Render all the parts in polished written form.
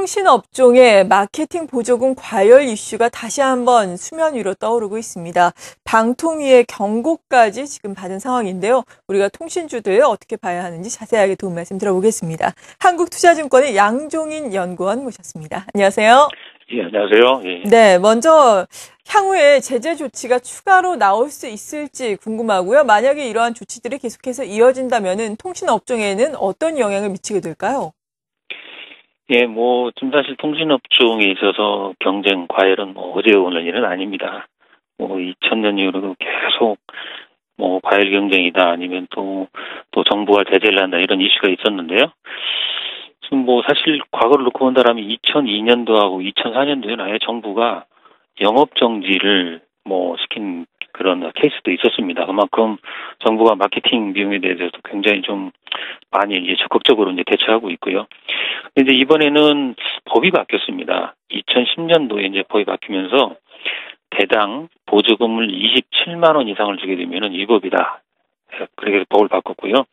통신업종의 마케팅 보조금 과열 이슈가 다시 한번 수면 위로 떠오르고 있습니다. 방통위의 경고까지 지금 받은 상황인데요. 우리가 통신주들 어떻게 봐야 하는지 자세하게 도움 말씀 들어보겠습니다. 한국투자증권의 양종인 연구원 모셨습니다. 안녕하세요. 예, 안녕하세요. 예. 네, 먼저 향후에 제재 조치가 추가로 나올 수 있을지 궁금하고요. 만약에 이러한 조치들이 계속해서 이어진다면은 통신업종에는 어떤 영향을 미치게 될까요? 예, 좀 사실 통신업종에 있어서 경쟁 과열은 어제 오늘 일은 아닙니다. 2000년 이후로도 계속 과열 경쟁이다 아니면 또 정부가 제재를 한다 이런 이슈가 있었는데요. 지금 사실 과거를 놓고 본다면 2002년도하고 2004년도에는 아예 정부가 영업 정지를 시킨 그런 케이스도 있었습니다. 그만큼 정부가 마케팅 비용에 대해서도 굉장히 좀 많이 이제 적극적으로 이제 대처하고 있고요. 근데 이번에는 법이 바뀌었습니다. 2010년도에 이제 법이 바뀌면서 대당 보조금을 27만 원 이상을 주게 되면은 위법이다. 그렇게 법을 바꿨고요.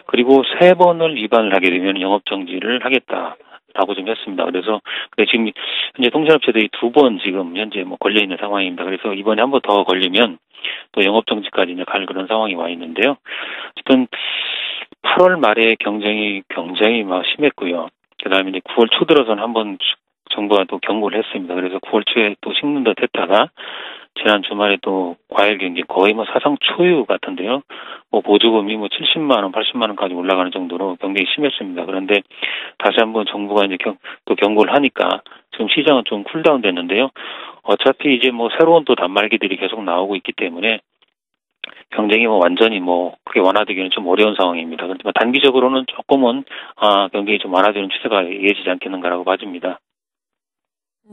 그리고 3번을 위반을 하게 되면 영업 정지를 하겠다라고 좀 했습니다. 그래서 지금 현재 통신업체들이 2번 지금 현재 걸려 있는 상황입니다. 그래서 이번에 한 번 더 걸리면 또 영업 정지까지 이제 갈 그런 상황이 와 있는데요. 어쨌든 8월 말에 경쟁이 굉장히 심했고요. 그다음에 이제 9월 초 들어서는 한번 정부가 또 경고를 했습니다. 그래서 9월 초에 또 식는 듯 했다가 지난 주말에 또 과열 경쟁 거의 사상 초유 같은데요. 보조금이 70만 원, 80만 원까지 올라가는 정도로 경쟁이 심했습니다. 그런데 다시 한번 정부가 이제 또 경고를 하니까 지금 시장은 좀 쿨다운 됐는데요. 어차피 이제 새로운 또 단말기들이 계속 나오고 있기 때문에 경쟁이 완전히 크게 완화되기는 좀 어려운 상황입니다. 그렇지만 단기적으로는 조금은 경쟁이 좀 완화되는 추세가 이어지지 않겠는가라고 봐집니다.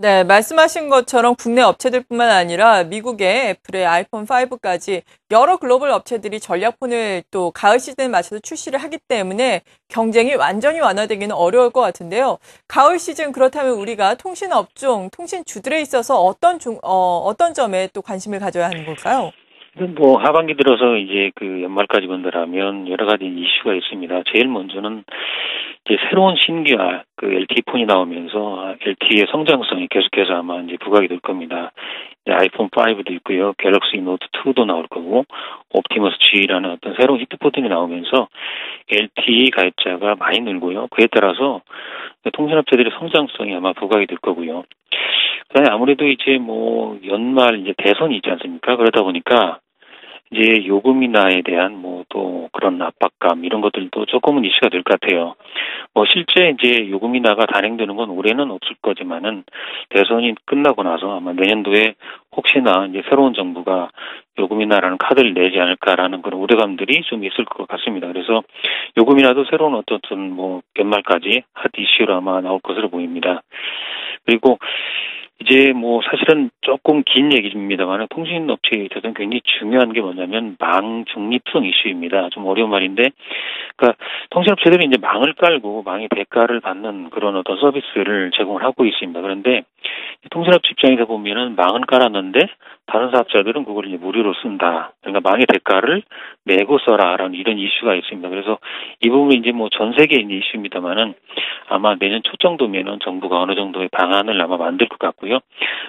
네, 말씀하신 것처럼 국내 업체들뿐만 아니라 미국의 애플의 아이폰 5까지 여러 글로벌 업체들이 전략폰을 또 가을 시즌에 맞춰서 출시를 하기 때문에 경쟁이 완전히 완화되기는 어려울 것 같은데요. 가을 시즌 그렇다면 우리가 통신업종, 통신주들에 있어서 어떤 점에 또 관심을 가져야 하는 걸까요? 하반기 들어서 이제 연말까지 본다라면 여러 가지 이슈가 있습니다. 제일 먼저는 이제 새로운 신기화 LTE 폰이 나오면서 LTE의 성장성이 계속해서 아마 이제 부각이 될 겁니다. 이제 아이폰 5도 있고요. 갤럭시 노트 2도 나올 거고 옵티머스 G라는 어떤 새로운 히트폰이 나오면서 LTE 가입자가 많이 늘고요. 그에 따라서 통신업체들의 성장성이 아마 부각이 될 거고요. 그다음에 아무래도 이제 연말 이제 대선이 있지 않습니까? 그러다 보니까 이제 요금 인하에 대한 또 그런 압박감 이런 것들도 조금은 이슈가 될 것 같아요. 실제 이제 요금 인하가 단행되는 건 올해는 없을 거지만은 대선이 끝나고 나서 아마 내년도에 혹시나 이제 새로운 정부가 요금 인하라는 카드를 내지 않을까라는 그런 우려감들이 좀 있을 것 같습니다. 그래서 요금 인하도 새로운 어떤 연말까지 핫 이슈로 아마 나올 것으로 보입니다. 그리고 이제 사실은 조금 긴 얘기입니다만 통신업체에 있어서는 굉장히 중요한 게 뭐냐면 망 중립성 이슈입니다. 좀 어려운 말인데, 그러니까 통신업체들이 이제 망을 깔고 망의 대가를 받는 그런 어떤 서비스를 제공을 하고 있습니다. 그런데 통신업체 입장에서 보면은 망은 깔았는데 다른 사업자들은 그걸 이제 무료로 쓴다. 그러니까 망의 대가를 내고 써라라는 이런 이슈가 있습니다. 그래서 이 부분이 이제 전 세계 이슈입니다만은 아마 내년 초 정도면은 정부가 어느 정도의 방안을 아마 만들 것 같고요.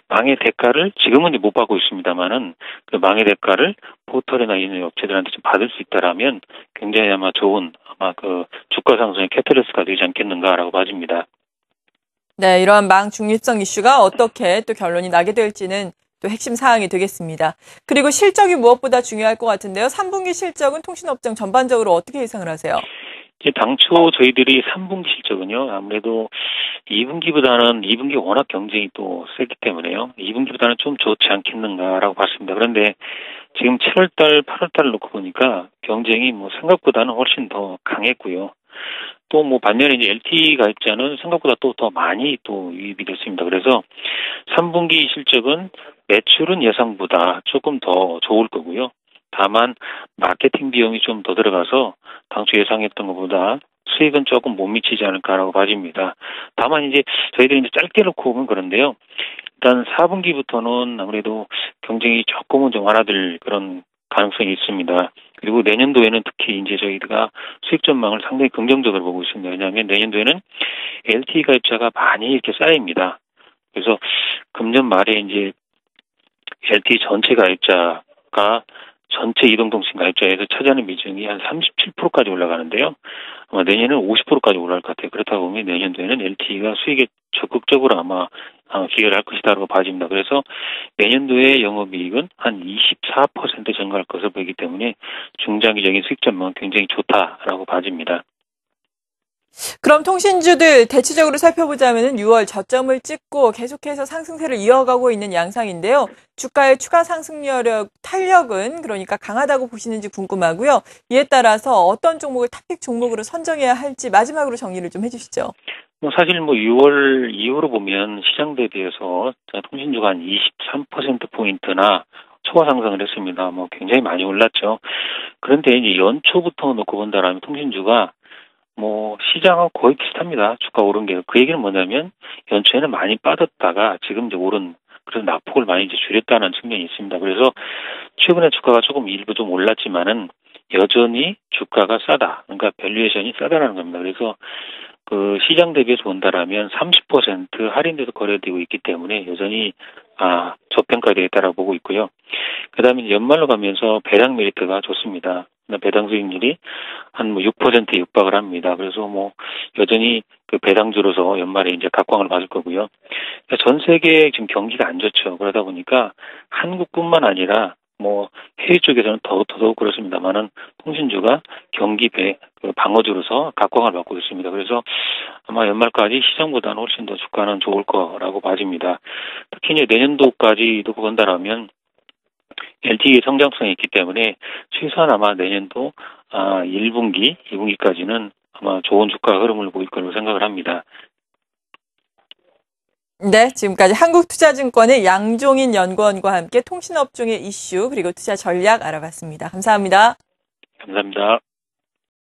망의 대가를 지금은 이제 못 받고 있습니다만은 그 망의 대가를 포털이나 이런 업체들한테 좀 받을 수 있다라면 굉장히 아마 좋은 주가 상승의 캐터리스트가 되지 않겠는가라고 봐집니다. 네, 이러한 망 중립성 이슈가 어떻게 또 결론이 나게 될지는 또 핵심 사항이 되겠습니다. 그리고 실적이 무엇보다 중요할 것 같은데요. 3분기 실적은 통신업종 전반적으로 어떻게 예상을 하세요? 당초 저희들이 3분기 실적은요, 아무래도 2분기 워낙 경쟁이 또 세기 때문에요. 2분기보다는 좀 좋지 않겠는가라고 봤습니다. 그런데 지금 7월달, 8월달을 놓고 보니까 경쟁이 생각보다는 훨씬 더 강했고요. 또 반면에 이제 LTE 가입자는 생각보다 또 더 많이 또 유입이 됐습니다. 그래서 3분기 실적은 매출은 예상보다 조금 더 좋을 거고요. 다만 마케팅 비용이 좀 더 들어가서 당초 예상했던 것보다 수익은 조금 못 미치지 않을까라고 봐집니다. 다만 이제 저희들이 이제 짧게 놓고 보면 그런데요. 일단 4분기부터는 아무래도 경쟁이 조금은 좀 완화될 그런 가능성이 있습니다. 그리고 내년도에는 특히 이제 저희가 수익 전망을 상당히 긍정적으로 보고 있습니다. 왜냐하면 내년도에는 LTE 가입자가 많이 이렇게 쌓입니다. 그래서 금년 말에 이제 LTE 전체 가입자가 전체 이동통신 가입자에서 차지하는 비중이 한 37%까지 올라가는데요. 아마 내년에는 50%까지 올라갈 것 같아요. 그렇다 보면 내년도에는 LTE가 수익에 적극적으로 아마 기여를 할 것이다라고 봐집니다. 그래서 내년도의 영업이익은 한 24% 증가할 것으로 보이기 때문에 중장기적인 수익 전망은 굉장히 좋다라고 봐집니다. 그럼 통신주들 대체적으로 살펴보자면 6월 저점을 찍고 계속해서 상승세를 이어가고 있는 양상인데요. 주가의 추가 탄력은 그러니까 강하다고 보시는지 궁금하고요. 이에 따라서 어떤 종목을 탑픽 종목으로 선정해야 할지 마지막으로 정리를 좀 해주시죠. 사실 6월 이후로 보면 시장 대비해서 통신주가 한 23%포인트나 초과 상승을 했습니다. 굉장히 많이 올랐죠. 그런데 이제 연초부터 놓고 본다라면 통신주가 시장하고 거의 비슷합니다. 주가 오른 게. 그 얘기는 뭐냐면, 연초에는 많이 빠졌다가 지금 이제 그래서 낙폭을 많이 이제 줄였다는 측면이 있습니다. 그래서 최근에 주가가 일부 좀 올랐지만은 여전히 주가가 싸다. 그러니까 밸류에이션이 싸다라는 겁니다. 그래서 그 시장 대비해서 본다라면 30% 할인돼서 거래되고 있기 때문에 여전히 저평가되어 있다라고 보고 있고요. 그 다음에 연말로 가면서 배당 메리트가 좋습니다. 배당 수익률이 한 6%에 육박을 합니다. 그래서 여전히 그 배당주로서 연말에 이제 각광을 받을 거고요. 전 세계 지금 경기가 안 좋죠. 그러다 보니까 한국뿐만 아니라 해외 쪽에서는 더더욱 그렇습니다만은 통신주가 경기 방어주로서 각광을 받고 있습니다. 그래서 아마 연말까지 시장보다는 훨씬 더 주가는 좋을 거라고 봐집니다. 특히 이제 내년도까지도 본다라면 LTE의 성장성이 있기 때문에 최소한 아마 내년도 1분기, 2분기까지는 아마 좋은 주가 흐름을 보일 거라고 생각을 합니다. 네, 지금까지 한국투자증권의 양종인 연구원과 함께 통신업종의 이슈 그리고 투자 전략 알아봤습니다. 감사합니다. 감사합니다.